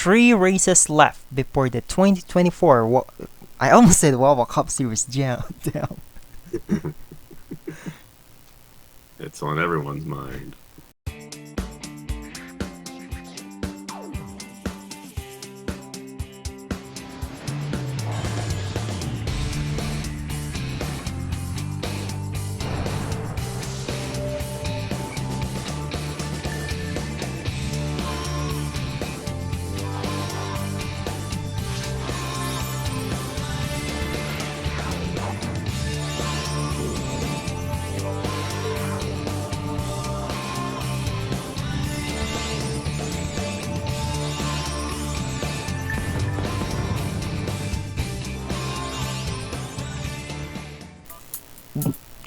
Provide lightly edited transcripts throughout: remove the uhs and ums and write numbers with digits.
3 races left before the 2024. I almost said Wawa Cup Series. Damn. It's on everyone's mind.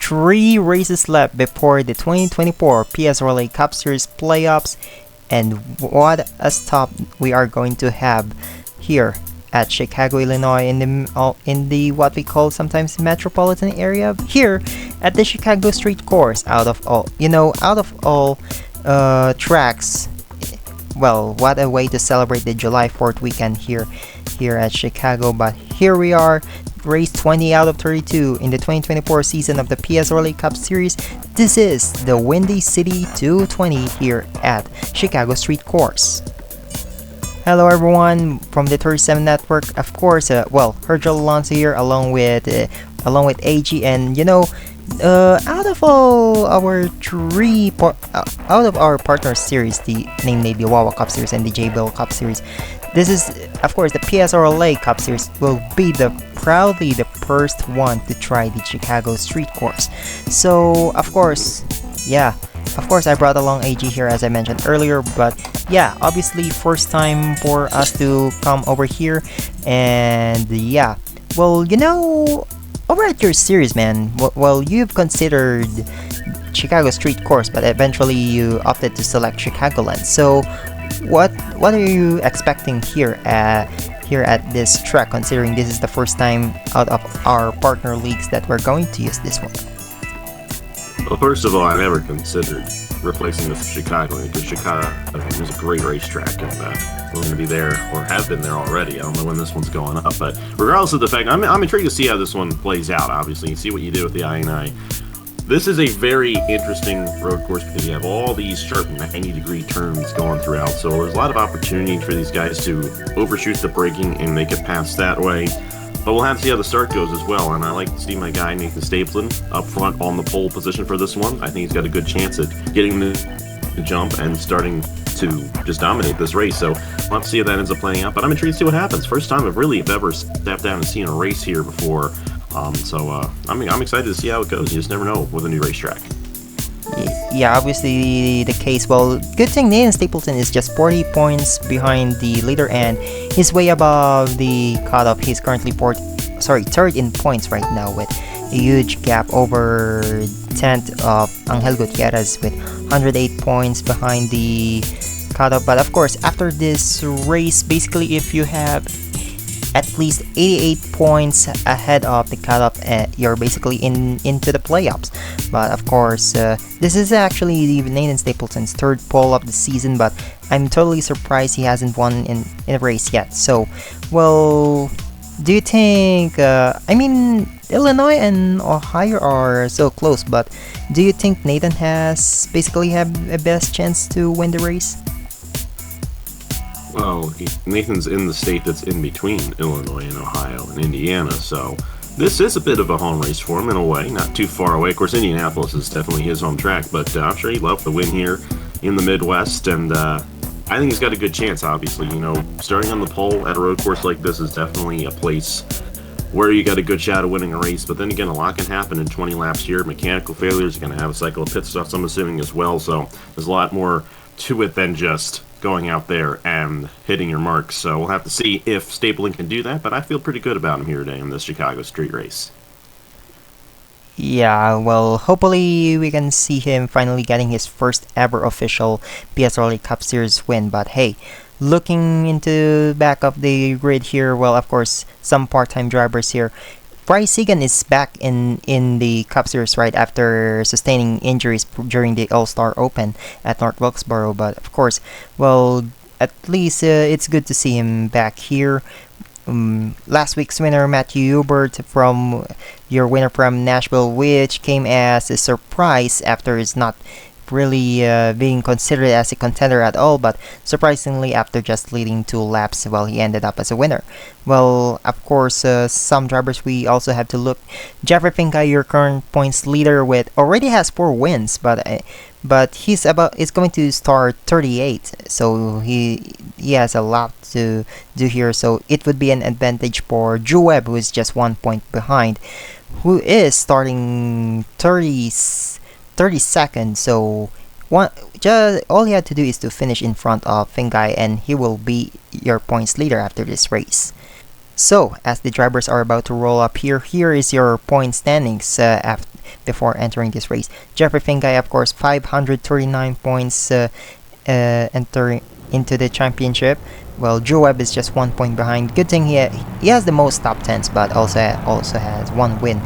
Three races left before the 2024 PSRLA Cup Series playoffs, and what a stop we are going to have here at Chicago, Illinois, in the what we call sometimes metropolitan area here at the Chicago Street Course. Out of all tracks, well, what a way to celebrate the July 4th weekend here at Chicago. But here we are, race 20 out of 32 in the 2024 season of the PSRLA Cup Series. This is the Windy City 220 here at Chicago Street Course. Hello everyone from the 37 Network. Of course, Hergel Alonso here along with AG, and out of all our out of our partner series, namely the Wawa Cup Series and the JBL Cup Series, this is, of course, the PSRLA Cup Series will be proudly the first one to try the Chicago Street Course. So, of course, I brought along AG here as I mentioned earlier, but yeah, obviously first time for us to come over here, and over at your series, man, well, you've considered Chicago Street Course, but eventually you opted to select Chicagoland. So what are you expecting here at this track, considering this is the first time out of our partner leagues that we're going to use this one? Well, first of all, I never considered replacing this with Chicago, because Chicago is a great racetrack, and we're going to be there, or have been there already. I don't know when this one's going up, but regardless of the fact, I'm intrigued to see how this one plays out. Obviously, you see what you do with the INI. This is a very interesting road course because you have all these sharp 90-degree turns going throughout, so there's a lot of opportunity for these guys to overshoot the braking and make it pass that way. But we'll have to see how the start goes as well, and I like to see my guy Nathan Stapleton up front on the pole position for this one. I think he's got a good chance at getting the jump and starting to just dominate this race, so we'll have to see how that ends up playing out. But I'm intrigued to see what happens. First time I've ever stepped down and seen a race here before. I'm excited to see how it goes. You just never know with a new racetrack. Yeah, obviously the case. Well, good thing Nathan Stapleton is just 40 points behind the leader, and he's way above the cutoff. He's currently third in points right now, with a huge gap over 10th of Angel Gutierrez with 108 points behind the cutoff. But of course, after this race, basically if you have at least 88 points ahead of the cutoff, you're basically into the playoffs. But of course, this is actually Nathan Stapleton's third pole of the season, but I'm totally surprised he hasn't won in a race yet. So, well, do you think, Illinois and Ohio are so close, but do you think Nathan has basically have a best chance to win the race? Well, Nathan's in the state that's in between Illinois and Ohio and Indiana, so this is a bit of a home race for him in a way, not too far away. Of course, Indianapolis is definitely his home track, but I'm sure he'd love to win here in the Midwest, and I think he's got a good chance, obviously. Starting on the pole at a road course like this is definitely a place where you got a good shot of winning a race, but then again, a lot can happen in 20 laps here. Mechanical failures, you're going to have a cycle of pit stops, I'm assuming, as well, so there's a lot more to it than just going out there and hitting your marks. So we'll have to see if Stapleton can do that, but I feel pretty good about him here today in this Chicago street race. Yeah, well, hopefully we can see him finally getting his first ever official PSRLA Cup Series win. But hey, looking into back of the grid here, well, of course, some part-time drivers here. Bryce Egan is back in the Cup Series right after sustaining injuries during the All-Star Open at North Wilkesboro. But of course, well, at least it's good to see him back here. Last week's winner, Matthew Hubert, from your winner from Nashville, which came as a surprise after it's not really being considered as a contender at all, but surprisingly after just leading 2 laps, well, he ended up as a winner. Well, of course, some drivers we also have to look. Jeffrey Finca, your current points leader, with already has 4 wins, but he's going to start 38, so he has a lot to do here. So it would be an advantage for Drew Webb, who is just 1 point behind, who is starting 32nd. So all he had to do is to finish in front of Fingai, and he will be your points leader after this race. So as the drivers are about to roll up here is your point standings before entering this race. Jeffrey Fingai, of course, 539 points entering into the championship. Well, Drew Webb is just 1 point behind. Good thing he has the most top 10s, but also has 1 win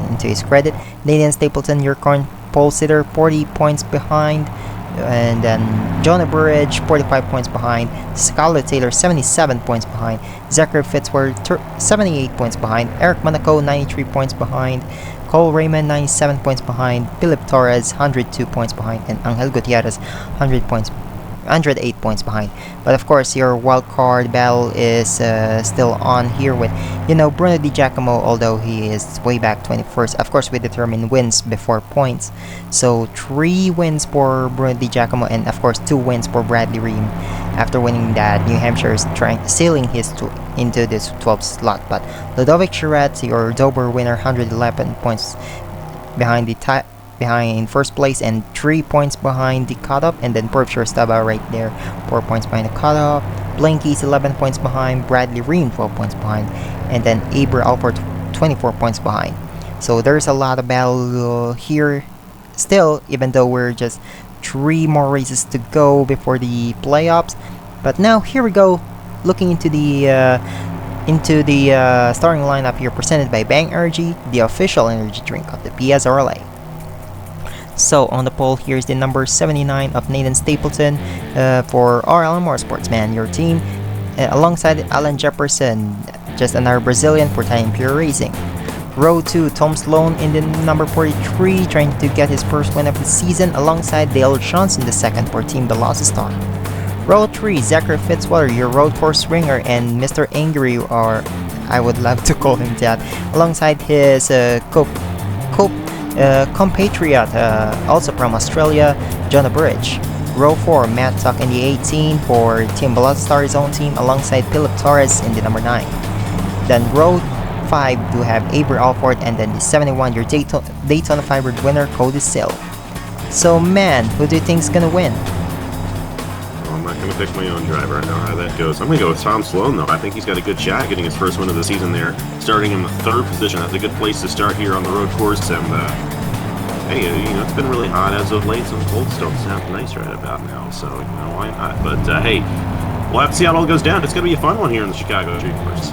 into his credit. Nathan Stapleton, your current pole sitter, 40 points behind. And then Jonah Burridge, 45 points behind. Scarlett Taylor, 77 points behind. Zachary Fitzwater, 78 points behind. Eric Monaco, 93 points behind. Cole Raymond, 97 points behind. Philip Torres, 102 points behind. And Angel Gutierrez, 108 points behind. But of course, your wildcard battle is still on here with, Bruno Di Giacomo, although he is way back 21st. Of course, we determine wins before points. So 3 wins for Bruno Di Giacomo, and of course 2 wins for Bradley Ream. After winning that, New Hampshire is sealing his into this 12th slot. But Ludovic Chirat, your Dober winner, 111 points behind behind first place and 3 points behind the cutoff. And then Perpshire Staba right there, 4 points behind the cutoff. Blanky's 11 points behind. Bradley Ream 12 points behind. And then Aber Alport 24 points behind. So there's a lot of battle here still, even though we're just 3 more races to go before the playoffs. But now here we go, looking into the starting lineup here, presented by Bang Energy, the official energy drink of the PSRLA. So on the pole, here's the number 79 of Nathan Stapleton for RL Motorsportsman, your team, alongside Alan Jefferson, just another Brazilian for Time Pure Racing. Row 2, Tom Sloan in the number 43, trying to get his first win of the season, alongside Dale Johnson the second for Team Velocity. Row 3, Zachary Fitzwater, your road course ringer, and Mr. Angry, or I would love to call him that, alongside his compatriot, also from Australia, Jonah Burridge. Row 4, Matt Tuck in the 18 for Team Velocity's own team, alongside Philip Torres in the number 9. Then row 5, you have Aber Alford, and then the 71, your Daytona 500 winner, Cody Sill. So man, who do you think's gonna win? Well, I'm not gonna pick my own driver. I know how that goes. I'm gonna go with Tom Sloan, though. I think he's got a good shot getting his first win of the season there, starting in the 3rd position. That's a good place to start here on the road course. And hey, it's been really hot as of late, so the cold still sounds nice right about now. So why not? But hey, we'll have to see how it all goes down. It's gonna be a fun one here in the Chicago Street Course.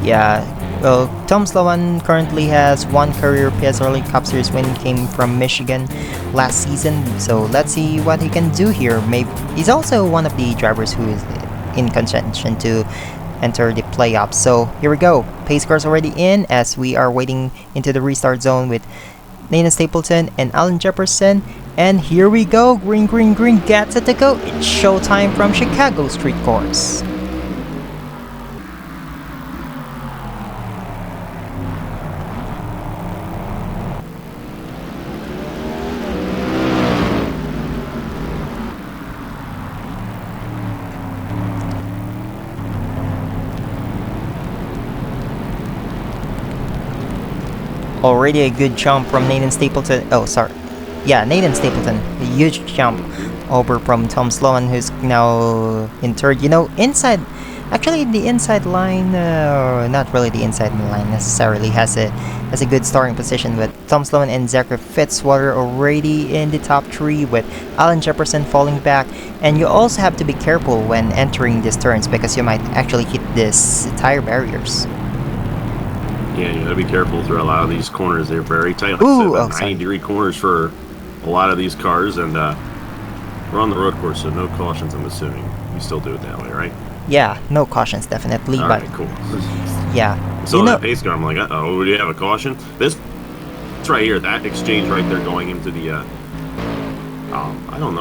Yeah. Well, Tom Sloan currently has 1 career PSRLA Cup Series win, came from Michigan last season, so let's see what he can do here. Maybe he's also one of the drivers who is in contention to enter the playoffs. So here we go. Pace cars already in as we are waiting into the restart zone with Nathan Stapleton and Alan Jefferson. And here we go. Green, green, green. Get set to go. It's showtime from Chicago Street Course. Already a good jump from Nathan Stapleton. Oh, sorry. Yeah, Nathan Stapleton. A huge jump over from Tom Sloan, who's now in 3rd. Inside... Actually, the inside line... not really the inside line necessarily has a good starting position, with Tom Sloan and Zachary Fitzwater already in the top 3, with Alan Jefferson falling back. And you also have to be careful when entering these turns, because you might actually hit these tire barriers. Yeah, you gotta be careful through a lot of these corners. They're very tight. Like Ooh, 90-degree corners for a lot of these cars, and we're on the road course, so no cautions, I'm assuming. You still do it that way, right? Yeah, no cautions definitely, but Alright, cool. yeah. So that pace car, I'm like, uh-oh, do you have a caution? This right here, that exchange right there going into the, I don't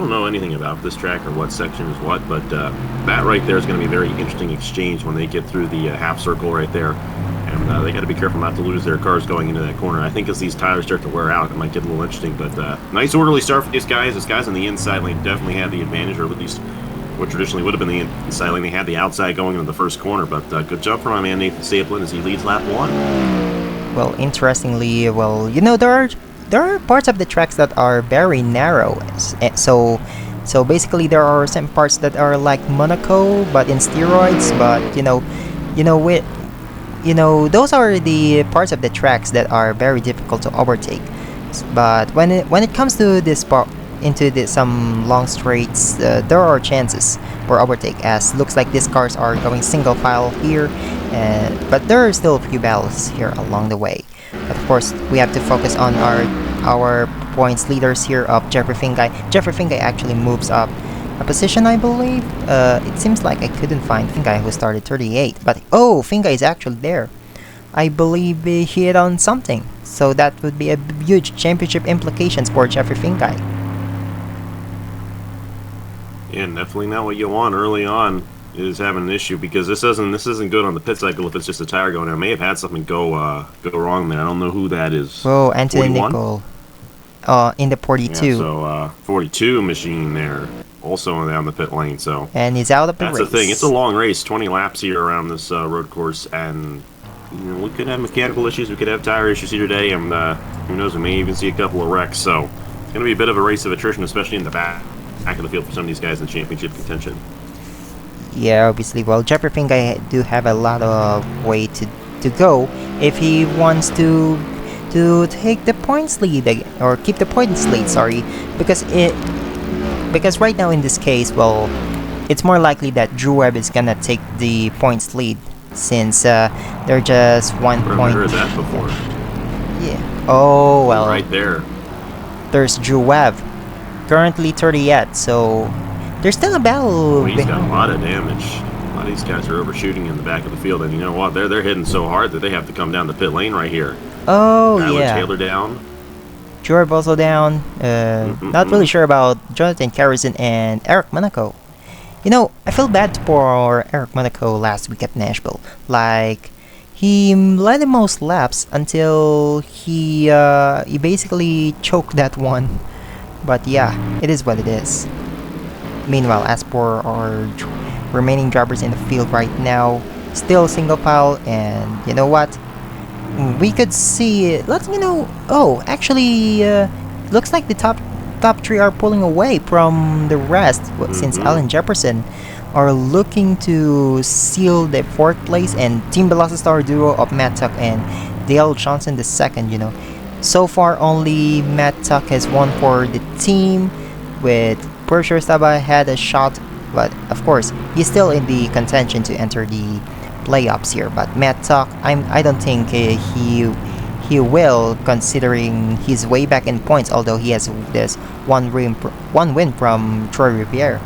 know anything about this track or what section is what, but that right there is going to be a very interesting exchange when they get through the half circle right there. And they got to be careful not to lose their cars going into that corner. I think as these tires start to wear out, it might get a little interesting. But nice orderly start for these guys. These guys on the inside lane definitely had the advantage, or at least what traditionally would have been the inside lane. They had the outside going into the first corner. But good job for my man Nathan Stapleton as he leads lap 1. Well, interestingly, well, you know, there are parts of the tracks that are very narrow. So basically, there are some parts that are like Monaco, but in steroids. But those are the parts of the tracks that are very difficult to overtake. But when it comes to this part, some long straights, there are chances for overtake, as looks like these cars are going single file here, but there are still a few battles here along the way. But of course, we have to focus on our points leaders here of Jeffrey Fingai. Jeffrey Fingai actually moves up a position, I believe. It seems like I couldn't find Fingai, who started 38, but oh, Fingai is actually there. I believe he hit on something, so that would be a huge championship implications for Jeffrey Fingai. Yeah, definitely not what you want early on is having an issue, because this isn't good on the pit cycle if it's just a tire going down. May have had something go wrong there. I don't know who that is. Oh, Anthony Nicole. In the 42. Yeah, so 42 machine there, also down the pit lane. So and he's out of the race. That's the thing. It's a long race, 20 laps here around this road course, and we could have mechanical issues, we could have tire issues here today, and who knows, we may even see a couple of wrecks. So it's going to be a bit of a race of attrition, especially in the back of the field for some of these guys in championship contention. Yeah, obviously. Well, Jeffrey Fingai do have a lot of way to go if he wants to take the points lead, or keep the points lead. Sorry, because right now in this case, well, it's more likely that Drew Webb is gonna take the points lead, since they're just 1 point. I've heard that before. Yeah. Oh well. Right there. There's Drew Webb, currently 30th, so there's still a battle. Oh, he's got a lot of damage. A lot of these guys are overshooting in the back of the field, and you know what? They're hitting so hard that they have to come down the pit lane right here. Oh, Tyler yeah. Taylor down. George also down. Not really sure about Jonathan Carrison and Eric Monaco. You know, I feel bad for Eric Monaco last week at Nashville. Like, he led the most laps until he basically choked that one. But yeah, it is what it is. Meanwhile, as for our remaining drivers in the field right now, still single file, and you know what? We could see, oh, actually, looks like the top three are pulling away from the rest, since Alan Jefferson are looking to seal the 4th place, and Team Velocity duo of Matt Tuck and Dale Johnson the second. So far only Matt Tuck has won for the team, with Pershur Saba had a shot, but of course he's still in the contention to enter the playoffs here. But Matt Tuck, I don't think he will, considering he's way back in points, although he has this one win from Troy Riviere.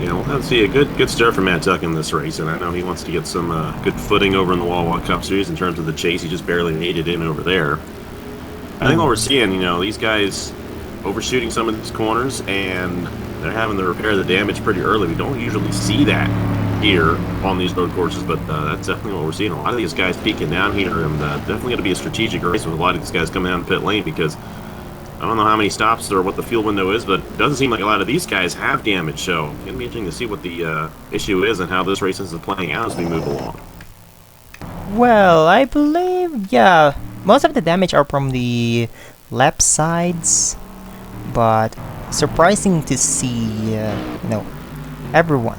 Yeah, we'll have to see a good start for Matt Tuck in this race, and I know he wants to get some good footing over in the Wawa Cup Series in terms of the chase. He just barely made it in over there. I think what we're seeing, these guys overshooting some of these corners, and they're having to repair the damage pretty early. We don't usually see that here on these road courses, but that's definitely what we're seeing. A lot of these guys peeking down here, and definitely going to be a strategic race with a lot of these guys coming down the pit lane, because I don't know how many stops or what the fuel window is, but it doesn't seem like a lot of these guys have damage, so it's going to be interesting to see what the issue is and how this race is playing out as we move along. Well, I believe, yeah, most of the damage are from the left sides, but surprising to see, everyone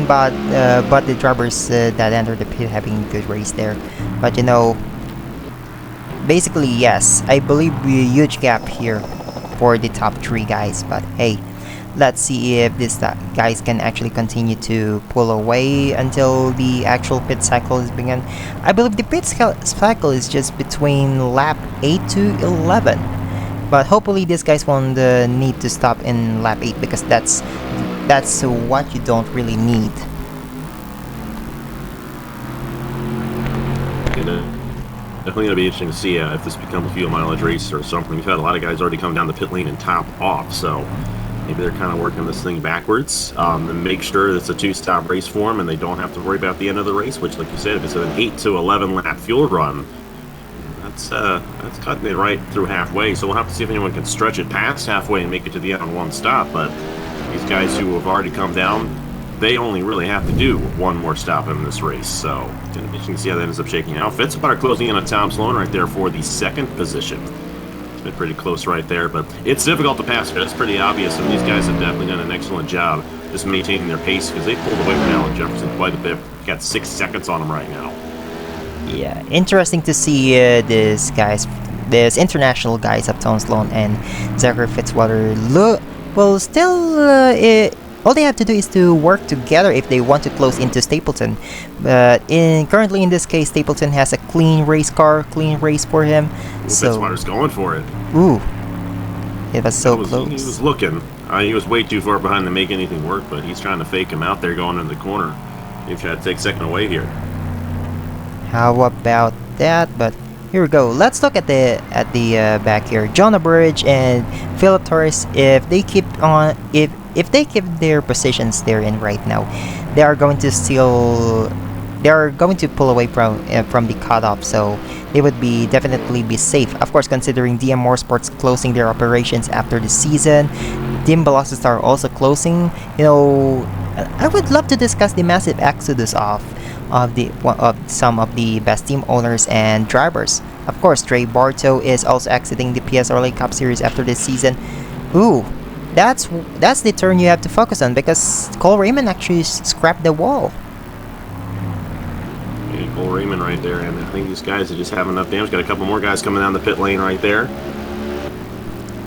but the drivers that entered the pit having a good race there. But basically, yes, I believe a huge gap here for the top 3 guys. But hey, let's see if these guys can actually continue to pull away until the actual pit cycle is begun. I believe the pit cycle is just between lap 8 to 11. But hopefully these guys won't need to stop in lap 8, because that's what you don't really need. Definitely going to be interesting to see if this becomes a fuel mileage race or something. We've had a lot of guys already come down the pit lane and top off, so maybe they're kind of working this thing backwards and make sure it's a 2-stop race for them and they don't have to worry about the end of the race, which, like you said, if it's an 8 to 11 lap fuel run, that's cutting it right through halfway. So we'll have to see if anyone can stretch it past halfway and make it to the end on one stop. But these guys who have already come down, they only really have to do one more stop in this race. So it's going to be interesting to see how that ends up shaking out. Fitzpatrick closing in on Tom Sloan right there for the 2nd position. It's been pretty close right there, but it's difficult to pass. That's pretty obvious, and these guys have definitely done an excellent job just maintaining their pace, because they pulled away from Alan Jefferson quite a bit. Got 6 seconds on him right now. Yeah, interesting to see this international guys of Tom Sloan and Zachary Fitzwater. Well, still, all they have to do is to work together if they want to close into Stapleton. But currently in this case, Stapleton has a clean race for him. So Fitzwater's going for it. Ooh, it was so close. He was looking. He was way too far behind to make anything work, but he's trying to fake him out there going into the corner. He's trying to take 2nd away here. How about that? But here we go. Let's look at the back here. Jonah Burridge and Philip Torres. If they keep their positions they're in right now, they are going to pull away from the cutoff. So they would definitely be safe. Of course, considering DM Motorsports closing their operations after the season, Team Velocity also closing. You know, I would love to discuss the massive exodus of some of the best team owners and drivers. Of course, Trey Bartow is also exiting the PSRLA Cup Series after this season. Ooh, that's the turn you have to focus on, because Cole Raymond actually scrapped the wall. Yeah, Cole Raymond right there, and I think these guys are just having enough damage. Got a couple more guys coming down the pit lane right there.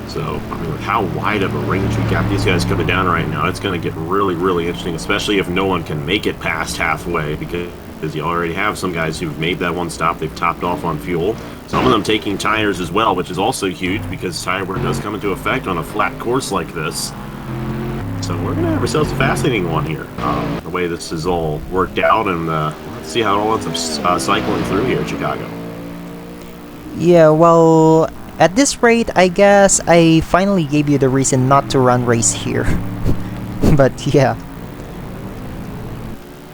So, I mean, with how wide of a range we got these guys coming down right now, it's going to get really, really interesting, especially if no one can make it past halfway, because you already have some guys who've made that one stop. They've topped off on fuel. Some of them taking tires as well, which is also huge, because tire wear does come into effect on a flat course like this. So we're going to have ourselves a fascinating one here, the way this is all worked out, and let's see how it all ends up cycling through here in Chicago. Yeah, well, at this rate, I guess I finally gave you the reason not to run race here. But yeah.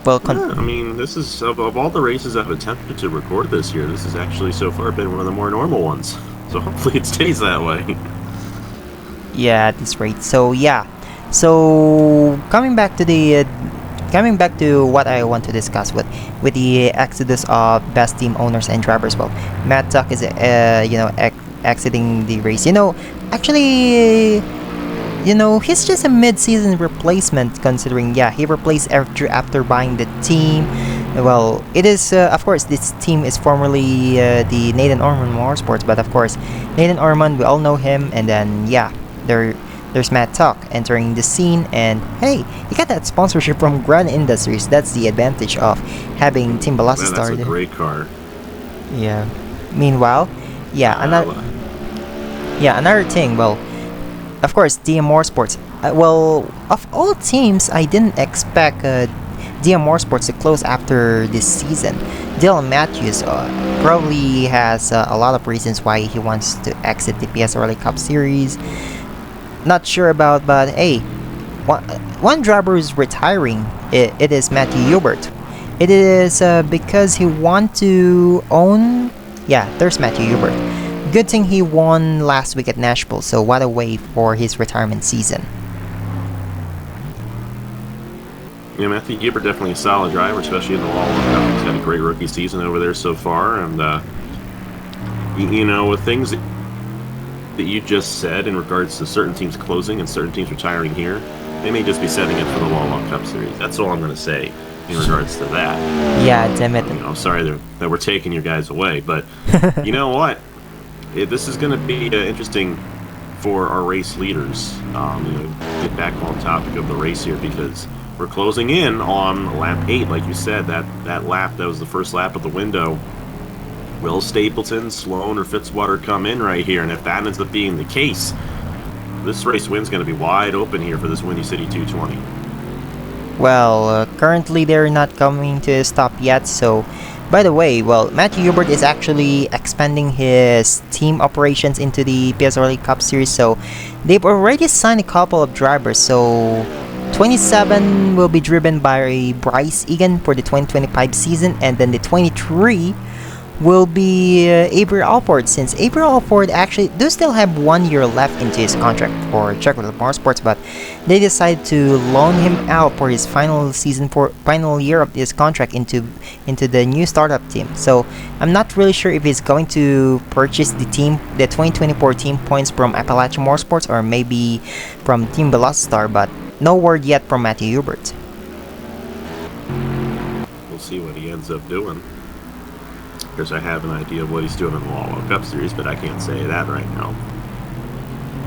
Well, yeah, I mean, this is, of all the races I've attempted to record this year, this has actually so far been one of the more normal ones. So hopefully it stays that way. Yeah, at this rate. So yeah. So coming back to what I want to discuss with the exodus of best team owners and drivers. Well, Matt Tuck is exiting the race. Actually, he's just a mid-season replacement, considering, yeah, he replaced after buying the team. Well, it is, of course, this team is formerly the Nathan Orman Motorsports, but of course, Nathan Orman, we all know him, and then, yeah, there's Matt Tuck entering the scene, and hey, he got that sponsorship from Grand Industries. That's the advantage of having Team Velocity That's started. a great car. Yeah. Meanwhile, yeah, another thing, well, of course, DM Motorsports. Well, of all teams, I didn't expect DM Motorsports to close after this season. Dylan Matthews probably has a lot of reasons why he wants to exit the PSRLA Cup Series. Not sure about, but hey, one driver is retiring. It is Matthew Hubert. It is because he wants to own. Yeah, there's Matthew Hubert. Good thing he won last week at Nashville, so what a way for his retirement season. Yeah, Matthew Hubert definitely a solid driver, especially in the Wall Cup. He's had a great rookie season over there so far, and with things that you just said in regards to certain teams closing and certain teams retiring here, they may just be setting it for the Wall Cup Series. That's all I'm going to say in regards to that. Yeah, damn it. I'm sorry that we're taking you guys away, but you know what? This is going to be interesting for our race leaders. Get back on topic of the race here, because we're closing in on lap 8, like you said. That lap, that was the first lap of the window. Will Stapleton, Sloan, or Fitzwater come in right here? And if that ends up being the case, this race win's going to be wide open here for this Windy City 220. Well, currently they're not coming to a stop yet, so... By the way, well, Matthew Hubert is actually expanding his team operations into the PSRLA Cup Series, so they've already signed a couple of drivers, so 27 will be driven by Bryce Egan for the 2025 season, and then the 23 will be Avery Alford, since Avery Alford actually do still have 1 year left into his contract for Czech Motorsports, but they decided to loan him out for his final season, for final year of his contract into the new startup team. So I'm not really sure if he's going to purchase the 2024 team points from Appalachian Motorsports or maybe from Team Velocitar, but no word yet from Matthew Hubert. We'll see what he ends up doing. Of course, I have an idea of what he's doing in the Wawa Cup Series, but I can't say that right now.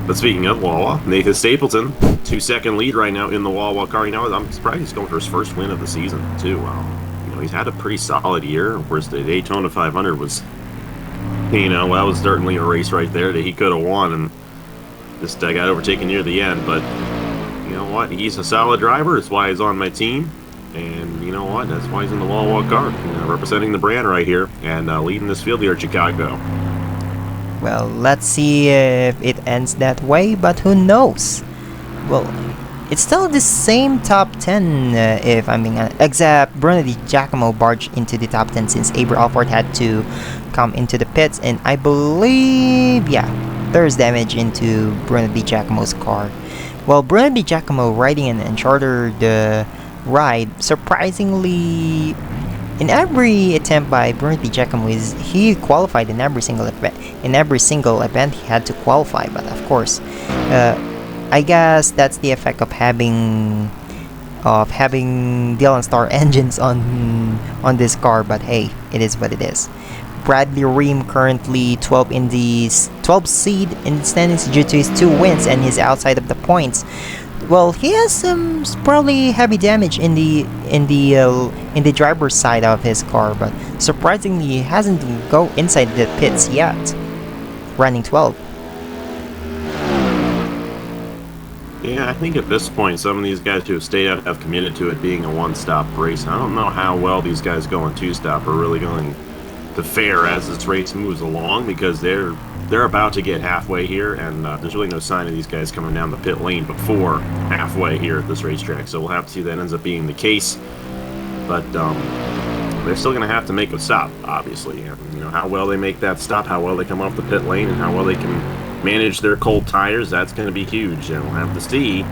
But speaking of Wawa, Nathan Stapleton, 2-second lead right now in the Wawa car. You know, I'm surprised he's going for his first win of the season, too. You know, he's had a pretty solid year. Of course, the Daytona 500 was, you know, that was certainly a race right there that he could have won, and just got overtaken near the end. But you know what? He's a solid driver. That's why he's on my team. And you know what? That's why he's in the Wawa car, representing the brand right here and leading this field here at Chicago. Well, let's see if it ends that way, but who knows? Well, it's still the same top 10, if I mean, except Bruno Di Giacomo barged into the top 10 since Avery Alford had to come into the pits, and I believe, yeah, there's damage into Bruno Di Giacomo's car. Well, Bruno Di Giacomo riding an unchartered ride, surprisingly, in every attempt by Bruno Di Giacomo, he qualified in every single event. In every single event, he had to qualify. But of course, I guess that's the effect of having Dylan Star engines on this car. But hey, it is what it is. Bradley Ream currently 12 seed in the standings due to his 2 wins, and he's outside of the points. Well, he has some probably heavy damage in the driver's side of his car, but surprisingly, he hasn't go inside the pits yet. Running 12. Yeah, I think at this point, some of these guys who have stayed out have committed to it being a one-stop race. I don't know how well these guys going two-stop are really going to fare as this race moves along, because they're about to get halfway here, and there's really no sign of these guys coming down the pit lane before halfway here at this racetrack. So we'll have to see if that ends up being the case. But they're still going to have to make a stop, obviously. And, you know, how well they make that stop, how well they come off the pit lane, and how well they can manage their cold tires, that's going to be huge. And we'll have to see.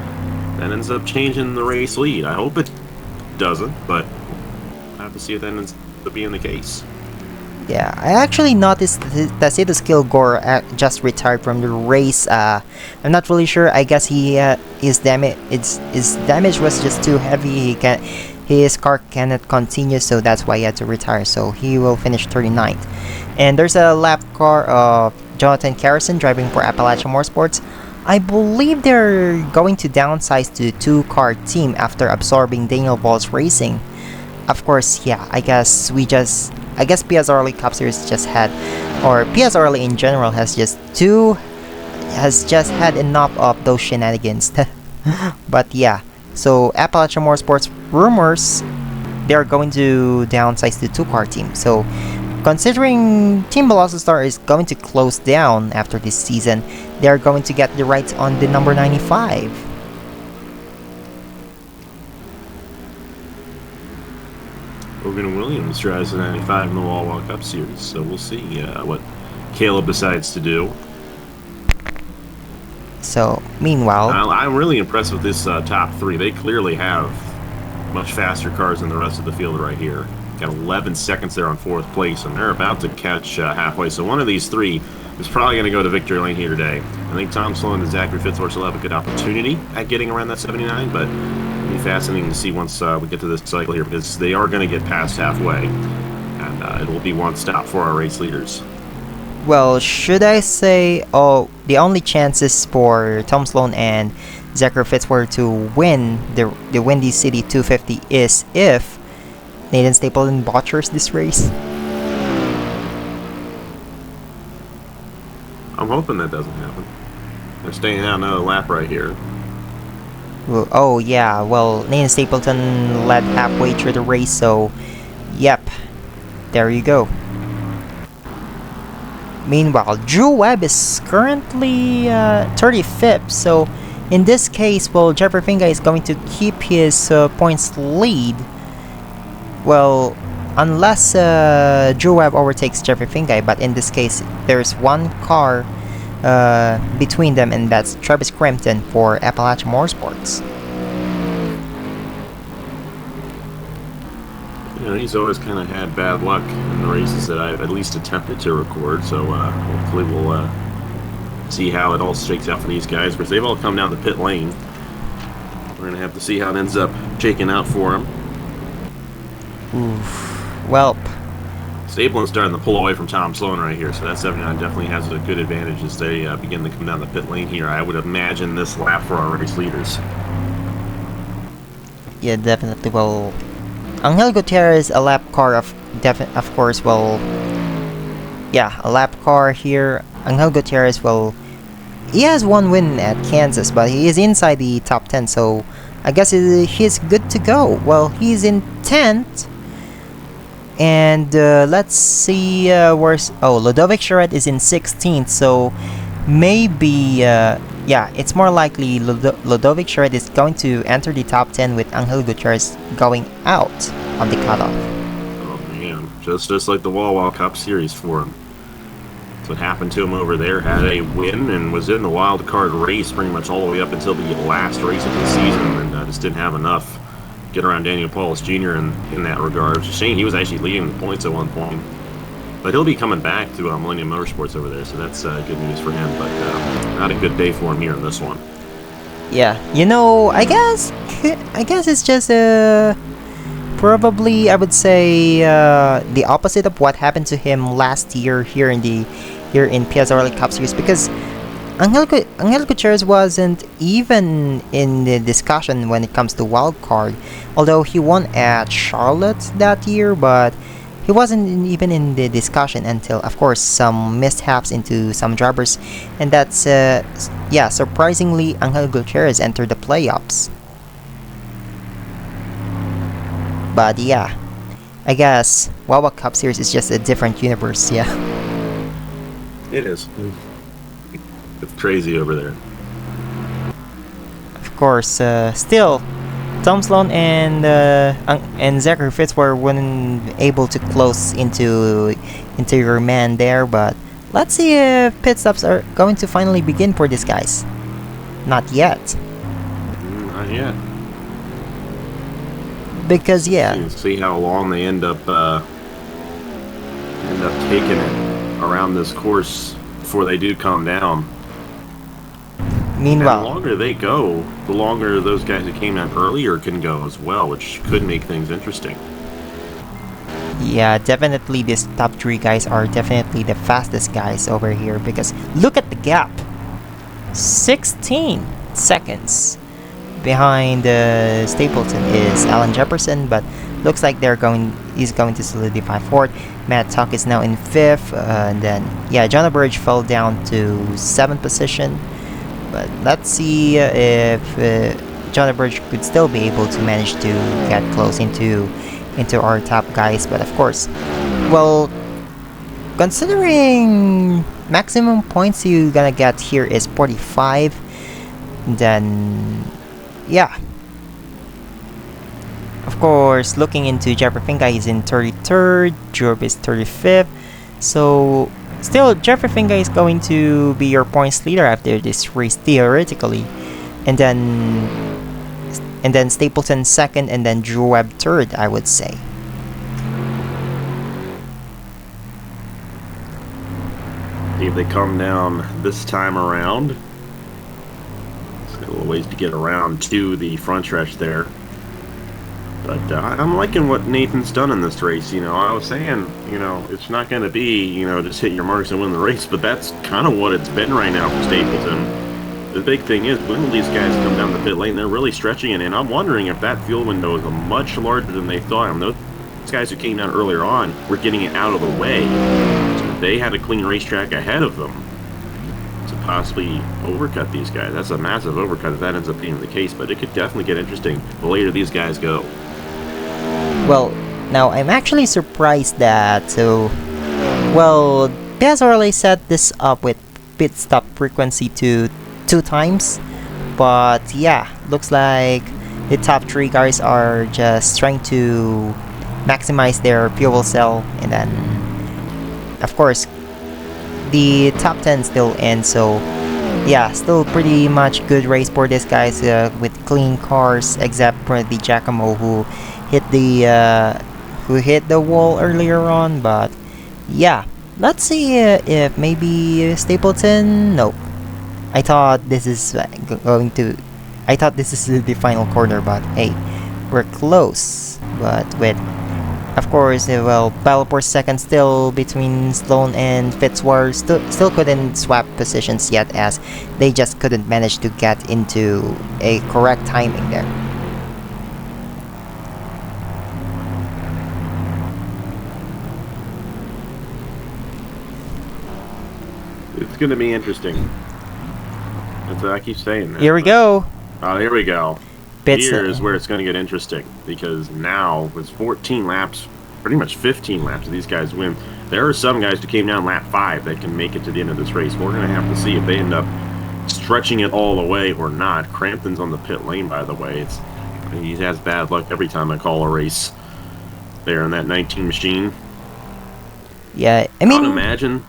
That ends up changing the race lead. I hope it doesn't, but we'll have to see if that ends up being the case. Yeah, I actually noticed that Cetus Kilgore just retired from the race. I'm not really sure. I guess his damage was just too heavy. His car cannot continue, so that's why he had to retire. So he will finish 39th. And there's a lap car of Jonathan Carrison driving for Appalachian Motorsports. I believe they're going to downsize to 2-car team after absorbing Daniel Ball's Racing. Of course, yeah, I guess PSRLA Cup Series just had, or PSRLA in general has just had enough of those shenanigans. But yeah, so Appalachian Motorsports rumors they're going to downsize the 2-car team. So considering Team Velocitar is going to close down after this season, they're going to get the rights on the number 95. Logan Williams drives the 95 in the Wawa Cup Series, so we'll see what Caleb decides to do. So, meanwhile, I'm really impressed with this top 3. They clearly have much faster cars than the rest of the field right here. Got 11 seconds there on 4th place, and they're about to catch halfway. So one of these 3 is probably going to go to victory lane here today. I think Tom Sloan and Zachary Fitzwater will have a good opportunity at getting around that 79, but it'll be fascinating to see once we get to this cycle here, because they are going to get past halfway, and it will be one stop for our race leaders. well, should I say, the only chances for Tom Sloan and Zachary Fitzwater to win the Windy City 250 is if Nathan Stapleton botchers this race. I'm hoping that doesn't happen. They're staying out another lap right here. Well, oh yeah, well, Nathan Stapleton led halfway through the race, so yep, there you go. Meanwhile, Drew Webb is currently 35th, so in this case, well, Jeffrey Finga is going to keep his points lead. Well, unless Drew Webb overtakes Jeffrey Finga, but in this case, there's one car between them, and that's Travis Crampton for Appalachian Motorsports. You know, he's always kind of had bad luck in the races that I've at least attempted to record, so hopefully we'll see how it all shakes out for these guys, because they've all come down the pit lane. We're going to have to see how it ends up shaking out for them. Oof. Welp. Stapleton's starting to pull away from Tom Sloan right here, so that 79 definitely has a good advantage as they begin to come down the pit lane here. I would imagine this lap for our race leaders. Yeah, definitely. Well, Angel Gutierrez, a lap car of course. Well, yeah, a lap car here. Angel Gutierrez, well, he has one win at Kansas, but he is inside the top 10, so I guess he's good to go. Well, he's in 10th. And let's see where's... Oh, Ludovic Charette is in 16th, so maybe... yeah, it's more likely Ludovic Charette is going to enter the top 10 with Angel Gutierrez going out of the cutoff. Oh man, just like the Wawa Cup Series for him. That's what happened to him over there. Had a win and was in the wild card race pretty much all the way up until the last race of the season, and just didn't have enough get around Daniel Paulus Jr. in that regard. It's a shame he was actually leading the points at one point. But he'll be coming back to Millennium Motorsports over there, so that's good news for him. But not a good day for him here in this one. Yeah, you know, I guess it's just probably I would say the opposite of what happened to him last year here in PSRLA Cup Series, because Angel Gutierrez wasn't even in the discussion when it comes to wildcard, although he won at Charlotte that year, but he wasn't even in the discussion until, of course, some mishaps into some drivers, and that's, yeah, surprisingly, Angel Gutierrez entered the playoffs. But yeah, I guess Wawa Cup Series is just a different universe, yeah. It is. It's crazy over there. Of course, still, Tom Sloan and Zachary Fitz weren't able to close into your man there, but let's see if pit stops are going to finally begin for these guys. Not yet. Not yet. Because yeah. See how long they end up taking it around this course before they do come down. Meanwhile, and the longer they go, the longer those guys that came out earlier can go as well, which could make things interesting. Yeah, definitely these top 3 guys are definitely the fastest guys over here, because look at the gap. 16 seconds behind Stapleton is Alan Jefferson, but looks like he's going to solidify 4th. Matt Tuck is now in 5th, and then yeah, John Burge fell down to 7th position. But let's see if John Burge could still be able to manage to get close into our top guys. But of course, well, considering maximum points you're gonna get here is 45, then yeah. Of course, looking into Jeffrey Finga, he's in 33rd, Jorb is 35th, so still, Jeffrey Finga is going to be your points leader after this race, theoretically. And then Stapleton 2nd, and then Drew Webb 3rd, I would say. See if they come down this time around. It's got a little ways to get around to the front stretch there. But I'm liking what Nathan's done in this race. You know, I was saying, you know, it's not going to be, you know, just hit your marks and win the race, but that's kind of what it's been right now for Stapleton. The big thing is, when these guys come down the pit lane, they're really stretching it, and I'm wondering if that fuel window is much larger than they thought. I mean, those guys who came down earlier on were getting it out of the way, so they had a clean racetrack ahead of them. possibly overcut these guys. That's a massive overcut if that ends up being the case, but it could definitely get interesting the later these guys go. Well, now I'm actually surprised that, well, PSRLA set this up with pit stop frequency to 2 times, but yeah, looks like the top 3 guys are just trying to maximize their fuel cell, and then of course the top 10 still in, so yeah, still pretty much good race for these guys with clean cars, except for the Giacomo who hit the wall earlier on. But yeah, let's see if maybe Stapleton. Nope, I thought this is the final corner, but hey, we're close. But with, of course, well, battle for second still between Sloan and Fitzwater. Still couldn't swap positions yet, as they just couldn't manage to get into a correct timing there. It's going to be interesting. That's what I keep saying. Here we go. Oh, here we go. Bits Here is where it's going to get interesting, because now with 14 laps, pretty much 15 laps, if these guys win, there are some guys who came down lap 5 that can make it to the end of this race. We're going to have to see if they end up stretching it all the way or not. Crampton's on the pit lane, by the way. He has bad luck every time I call a race there in that 19 machine. Yeah, I mean, I would imagine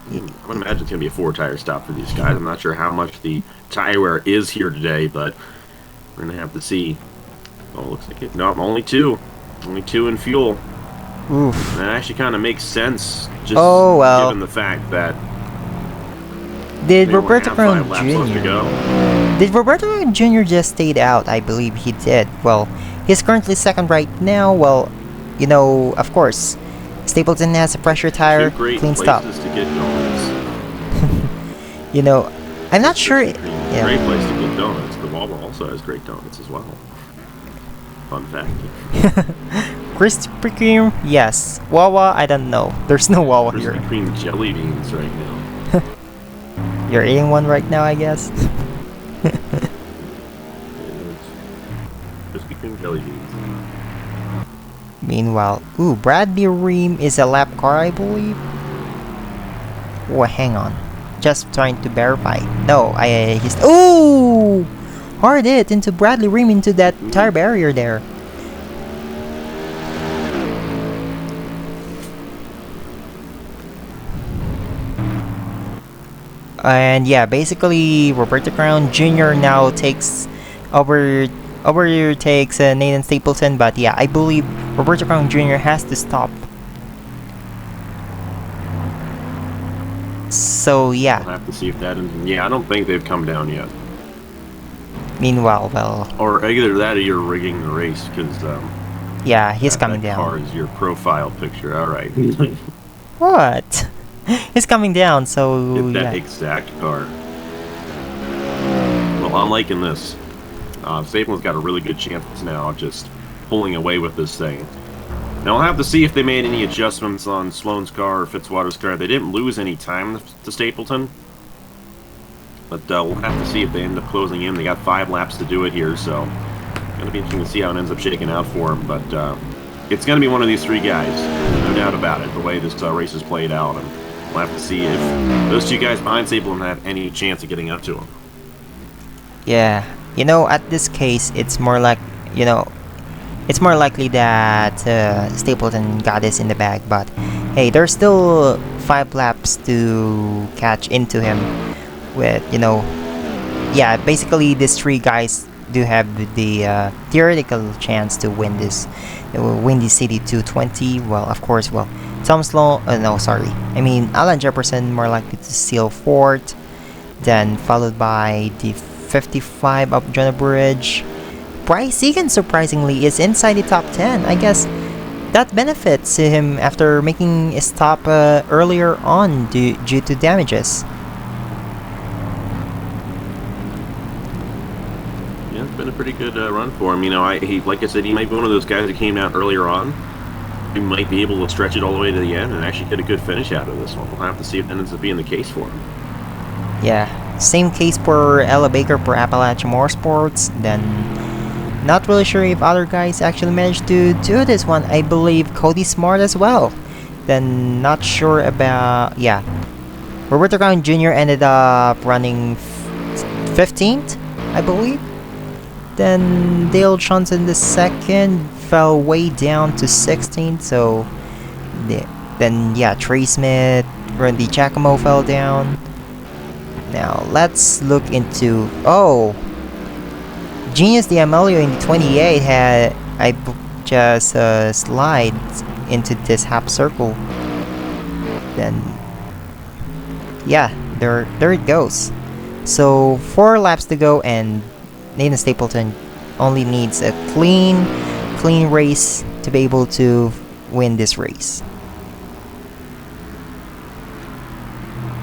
it's going to be a 4-tire stop for these guys. I'm not sure how much the tire wear is here today, but we're going to have to see. Oh, looks like it. No, only 2. Only 2 in fuel. oof. That actually kind of makes sense, just given the fact that Did Roberto Crown Jr. Did Roberto Jr. just stayed out? I believe he did. Well, he's currently second right now. Well, you know, of course, Stapleton has a pressure tire, clean stop. To get donuts. You know, I'm not sure. Great place to get donuts. The Wawa also has great donuts as well. Fun fact. Krispy Kreme, yes. Wawa, I don't know. There's no Wawa here. Krispy Kreme jelly beans right now. You're eating one right now, I guess. Krispy Kreme jelly beans. Meanwhile, Bradley Ream is a lap car, I believe. Oh, hang on. Just trying to verify. No, he's... Ooh! Hard hit into Bradley Ream into that tire barrier there. And yeah, basically, Roberto Crown Jr. now takes overtakes Nathan Stapleton, but yeah, I believe Roberto Crown Jr. has to stop. So yeah. We'll have to see if that is... Yeah, I don't think they've come down yet. Meanwhile, well... Or either that or you're rigging the race, because... yeah, he's coming down. That car is your profile picture, alright. What? He's coming down, so... Get that yeah. exact car. Well, I'm liking this. Stapleton's got a really good chance now of just pulling away with this thing. Now, I'll have to see if they made any adjustments on Sloan's car or Fitzwater's car. They didn't lose any time to Stapleton. But we'll have to see if they end up closing in. They got 5 laps to do it here, so it's going to be interesting to see how it ends up shaking out for them. But it's going to be one of these 3 guys, no doubt about it, the way this race is played out. And we'll have to see if those 2 guys behind Stapleton have any chance of getting up to him. Yeah, you know, at this case, it's more like, you know, it's more likely that Stapleton got this in the bag, but hey, there's still 5 laps to catch into him with, you know, yeah, basically these 3 guys do have the theoretical chance to win this City 220. Well, of course, well, Tom Sloan, no, sorry, I mean Alan Jefferson more likely to steal 4th, then followed by the 55 of Jonah Burridge. Bryce Egan, surprisingly, is inside the top 10. I guess that benefits him after making a stop earlier on due to damages. Yeah, it's been a pretty good run for him. You know, he, like I said, he might be one of those guys that came out earlier on. He might be able to stretch it all the way to the end and actually get a good finish out of this one. We'll have to see if that ends up being the case for him. Yeah, same case for Ella Baker for Appalachian Motorsports. Then, not really sure if other guys actually managed to do this one. I believe Cody Smart as well. Then, not sure about, yeah. Roberto Brown Jr. ended up running 15th, I believe. Then Dale Johnson II fell way down to 16th. So, then yeah, Trey Smith, Randy Giacomo fell down. Now let's look into Genius D'Amelio in the 28 had just slide into this half circle. Then yeah, there it goes. So 4 laps to go, and Nathan Stapleton only needs a clean race to be able to win this race.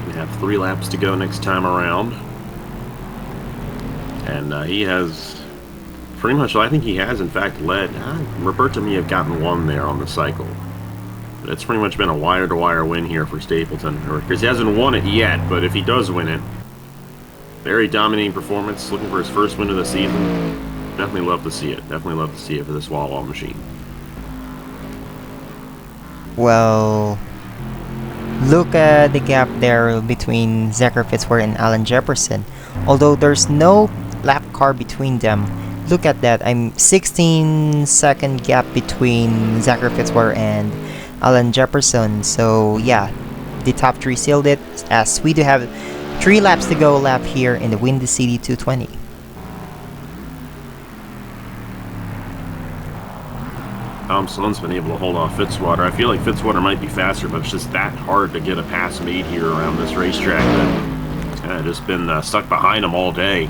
We have 3 laps to go next time around, and he has pretty much, I think he has in fact led. Roberto may have gotten 1 there on the cycle. But it's pretty much been a wire-to-wire win here for Stapleton, because he hasn't won it yet, but if he does win it, very dominating performance, looking for his first win of the season. Definitely love to see it. Definitely love to see it for this wall machine. Well, look at the gap there between Zachary Fitzwater and Alan Jefferson. Although there's no lap car between them, look at that. I'm 16-second gap between Zachary Fitzwater and Alan Jefferson. So yeah, the top 3 sealed it, as we do have 3 laps to go lap here in the Windy City 220. Tom Sloan's been able to hold off Fitzwater. I feel like Fitzwater might be faster, but it's just that hard to get a pass made here around this racetrack that kind of just been stuck behind him all day.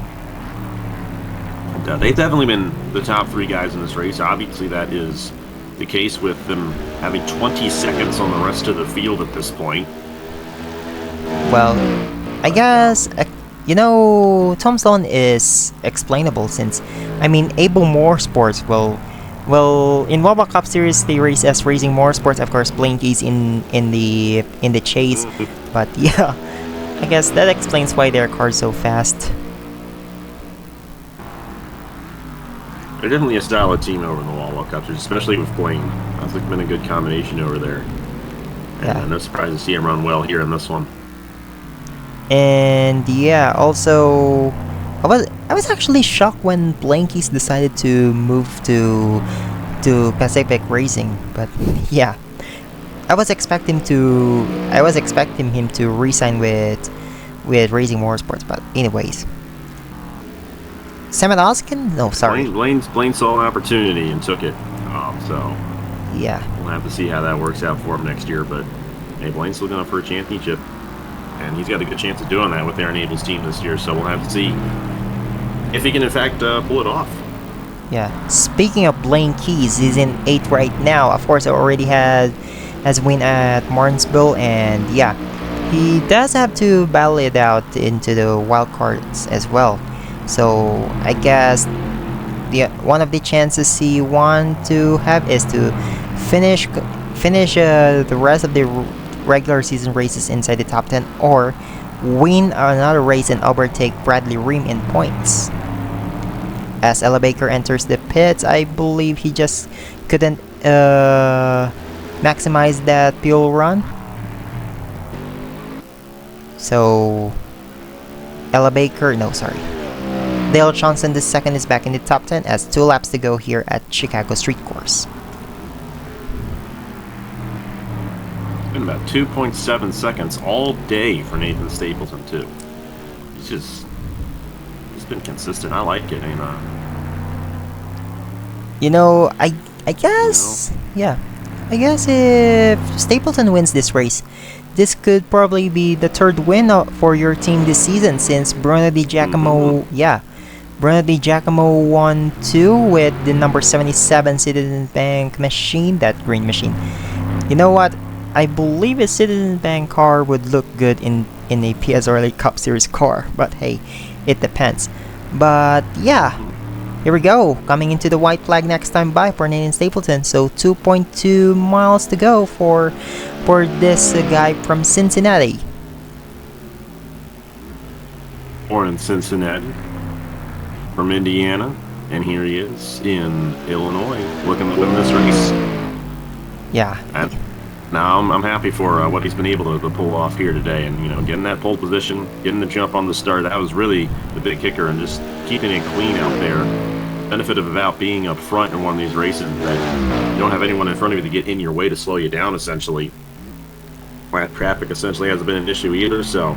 And, they've definitely been the top 3 guys in this race. Obviously, that is the case with them having 20 seconds on the rest of the field at this point. Well, I guess, you know, Tom Sloan is explainable since, I mean, Able Motorsports well, in World Cup Series they race as Racing Motorsports. Of course, Blanky's in the chase, but yeah, I guess that explains why their car's so fast. They're definitely a solid team over in the World Cup Series, especially with Blaine. I think it's been a good combination over there. And Yeah. no surprise to see him run well here in this one. And yeah, also I was actually shocked when Blankies decided to move to Pacific Racing, but yeah, I was expecting him to resign with Racing Motorsports, but anyways. Samadoskin? No, sorry. Blaine saw an opportunity and took it. So Yeah. we'll have to see how that works out for him next year. But hey, Blaine's still going for a championship, and he's got a good chance of doing that with Aaron Abel's team this year. So we'll have to see if he can in fact pull it off. Yeah. Speaking of Blaine Keys, he's in 8th right now. Of course, he already has win at Martinsville, and yeah, he does have to battle it out into the wild cards as well. So I guess one of the chances he want to have is to finish the rest of the regular season races inside the top 10, or win another race and overtake Bradley Ream in points. As Ella Baker enters the pits, I believe he just couldn't maximize that fuel run. So Ella Baker, no, sorry. Dale Johnson II is back in the top 10 as 2 laps to go here at Chicago Street Course. It's been about 2.7 seconds all day for Nathan Stapleton too. He's been consistent. I like it. And you know, I guess, yeah, I guess if Stapleton wins this race, this could probably be the 3rd win for your team this season, since Bruno Di Giacomo, Bruno Di Giacomo won 2 with the number 77 Citizen Bank machine, that green machine. You know what? I believe a Citizen Bank car would look good in a PSRLA Cup Series car, but hey, it depends. But yeah, here we go, coming into the white flag next time by for Nathan Stapleton. So 2.2 miles to go for this guy from Cincinnati. born in Cincinnati, from Indiana, and here he is in Illinois, looking to win this race. Yeah. And now I'm happy for what he's been able to pull off here today, and getting that pole position, getting the jump on the start. That was really the big kicker, and just keeping it clean out there. Benefit of about being up front in one of these races that you don't have anyone in front of you to get in your way to slow you down. Essentially, flat traffic essentially hasn't been an issue either. So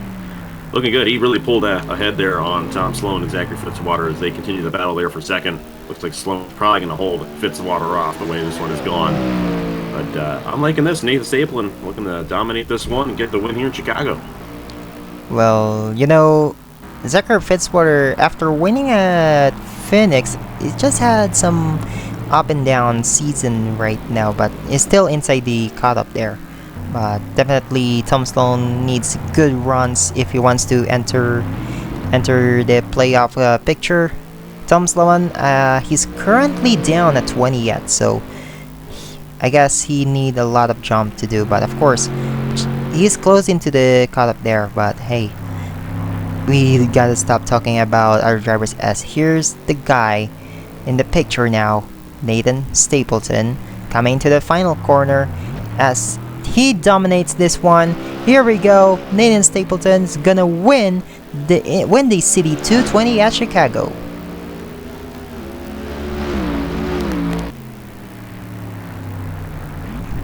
looking good. He really pulled ahead there on Tom Sloan and Zachary Fitzwater as they continue the battle there for second. Looks like Sloan's probably going to hold Fitzwater off the way this one is gone. But I'm liking this. Nathan Stapleton looking to dominate this one and get the win here in Chicago. Well, Zachary Fitzwater, after winning at Phoenix, he just had some up and down season right now, but is still inside the cutoff there. But definitely Tom Sloan needs good runs if he wants to enter the playoff picture. Tom Sloan, he's currently down at 20 yet, so I guess he need a lot of jump to do. But of course, he's close into the cutoff there. But hey, we gotta stop talking about our drivers, as here's the guy in the picture now, Nathan Stapleton, coming to the final corner as he dominates this one. Here we go. Nathan Stapleton's gonna win the City 220 at Chicago.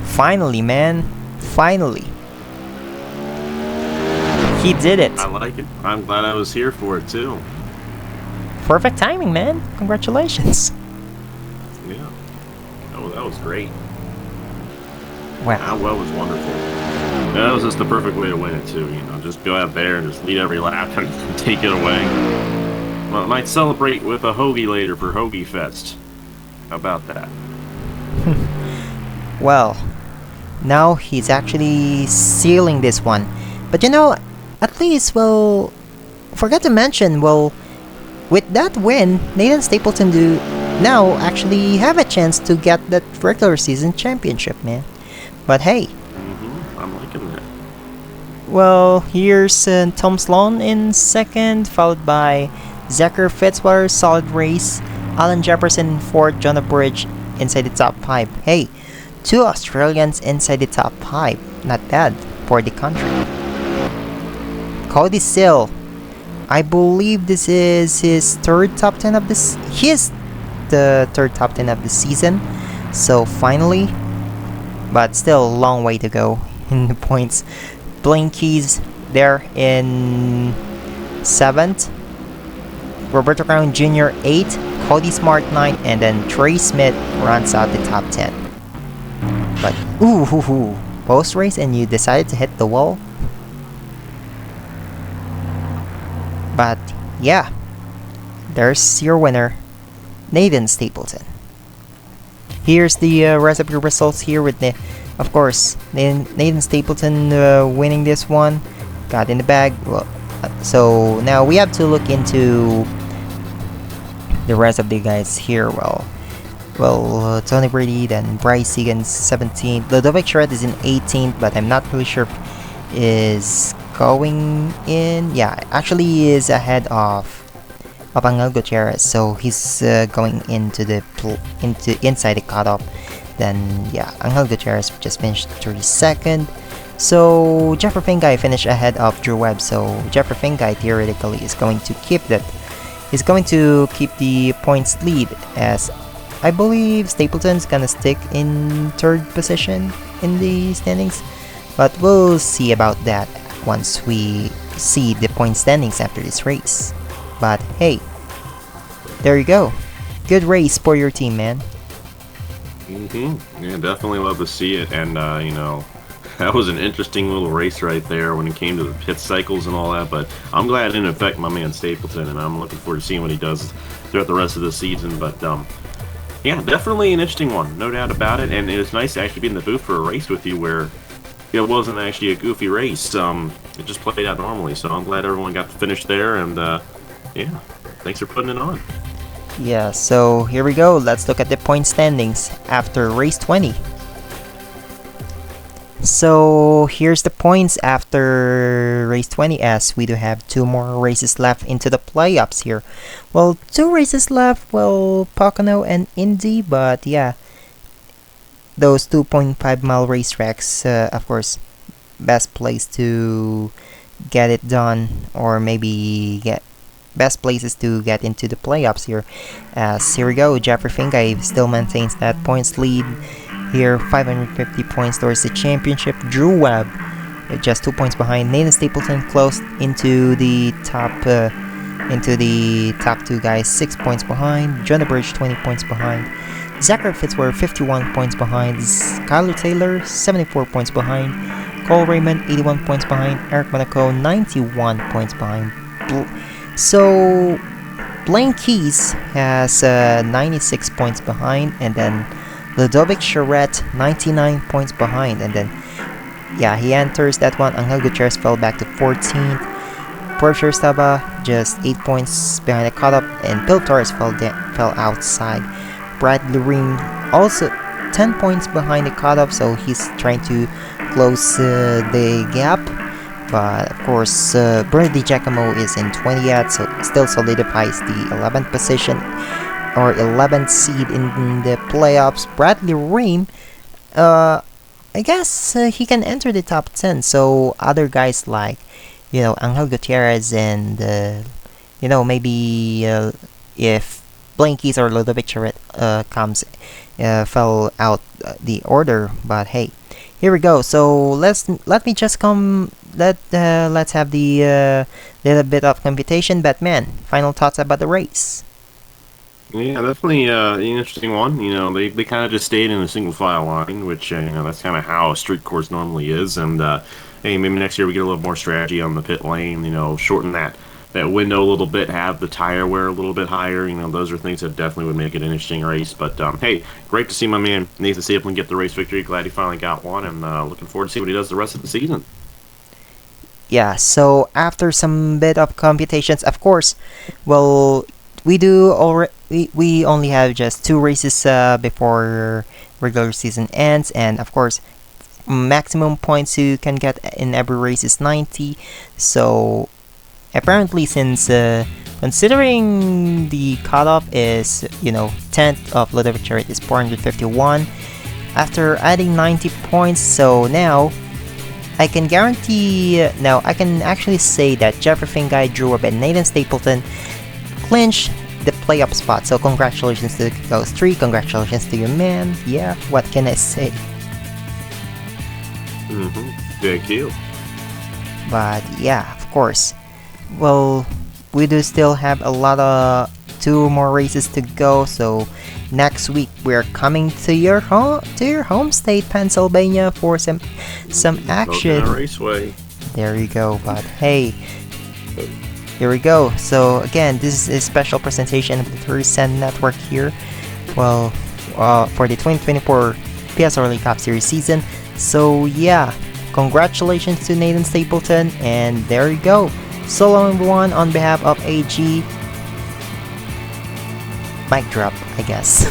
Finally, man. Finally. He did it. I like it. I'm glad I was here for it too. Perfect timing, man. Congratulations. Yeah. Oh, that was great. Wow. That was wonderful. That was just the perfect way to win it too. Just go out there and just lead every lap and take it away. Well, I might celebrate with a hoagie later for Hoagie Fest. How about that? Well, now he's actually sealing this one. But at least, well, forgot to mention, well, with that win, Nathan Stapleton do now actually have a chance to get that regular season championship, man. But hey, I'm liking that. well, here's Tom Sloan in second, followed by Zachary Fitzwater, solid race, Alan Jefferson in fourth, Jonah Bridge inside the top 5. Hey, 2 Australians inside the top 5, not bad for the country. Cody Sill, I believe this is his third top 10 of this. He's the third top 10 of the season. So finally, but still a long way to go in the points. Blaine Keys there in 7th. Roberto Crown Jr. 8th. Cody Smart 9th. And then Trey Smith runs out the top 10. But post race and you decided to hit the wall. But yeah, there's your winner, Nathan Stapleton. Here's the rest of your results here with of course, Nathan Stapleton winning this one, got in the bag. Well, so now we have to look into the rest of the guys here. Well, Tony Brady, then Bryce Egan's 17th. Ludovic Charette is in 18th, but I'm not really sure if is going in. Yeah, actually he is ahead of Angel Gutierrez, so he's going into inside the cutoff. Then yeah, Angel Gutierrez just finished 32nd. So Jeffrey Fingai finished ahead of Drew Webb. So Jeffrey Fingai theoretically is going to keep that. He's going to keep the points lead, as I believe Stapleton's gonna stick in 3rd position in the standings. But we'll see about that once we see the point standings after this race. But hey, there you go. Good race for your team, man. Yeah, definitely love to see it. And that was an interesting little race right there when it came to the pit cycles and all that. But I'm glad it didn't affect my man Stapleton, and I'm looking forward to seeing what he does throughout the rest of the season. But yeah, definitely an interesting one, no doubt about it. And it was nice to actually be in the booth for a race with you where it wasn't actually a goofy race. It just played out normally. So I'm glad everyone got to finish there. And yeah, thanks for putting it on. Yeah, so here we go. Let's look at the point standings after race 20. So here's the points after race 20, as we do have 2 more races left into the playoffs here. Well, 2 races left, well, Pocono and Indy, but yeah, those 2.5-mile racetracks, of course, best place to get it done, or maybe get best places to get into the playoffs here. As here we go, Jeffrey Fingai still maintains that points lead here, 550 points towards the championship. Drew Webb just 2 points behind. Nathan Stapleton close into the top 2 guys, 6 points behind. Jonah Bridge 20 points behind. Zachary Fitzwater 51 points behind. Skylar Taylor 74 points behind. Cole Raymond 81 points behind. Eric Monaco 91 points behind. So Blaine Keys has 96 points behind, and then Ludovic Charette 99 points behind, and then yeah, he enters that one. Angel Gutierrez fell back to 14th. Porcher Staba just 8 points behind the cutoff, and Bill Torres fell outside. Bradley Ream also 10 points behind the cutoff, so he's trying to close the gap. But of course, Bruno Di Giacomo is in 20th, so still solidifies the 11th position or 11th seed in the playoffs. Bradley Ream, I guess he can enter the top 10. So other guys like, Angel Gutierrez and, maybe if Blaine Keys or Ludovic Charette fell out the order. But hey, here we go. So let's have the little bit of computation. Batman, final thoughts about the race? Yeah, definitely an interesting one. They kind of just stayed in a single file line, which that's kind of how a street course normally is. And hey, maybe next year we get a little more strategy on the pit lane. Shorten that window a little bit, have the tire wear a little bit higher. Those are things that definitely would make it an interesting race. But hey, great to see my man Nathan Stapleton get the race victory. Glad he finally got one, and looking forward to see what he does the rest of the season. Yeah. So after some bit of computations, of course, well, we only have just 2 races before regular season ends, and of course, maximum points you can get in every race is 90. So apparently, since considering the cutoff is 10th of Ludovic Charette is 451, after adding 90 points, so now I can actually say that Jeffrey Fingai, Drew Webb, and Nathan Stapleton clinch the playoff spot. So congratulations to those 3. Congratulations to you, man. Yeah, what can I say? Thank you. But yeah, of course. Well, we do still have a lot of 2 more races to go. So next week we're coming to your home state, Pennsylvania, for some action. Raceway. There you go. But hey, here we go. So again, this is a special presentation of the 30 Cent Network here. Well, for the 2024 PSRLA Cup Series season. So yeah, congratulations to Nathan Stapleton, and there you go. So long, everyone. On behalf of AG, mic drop, I guess.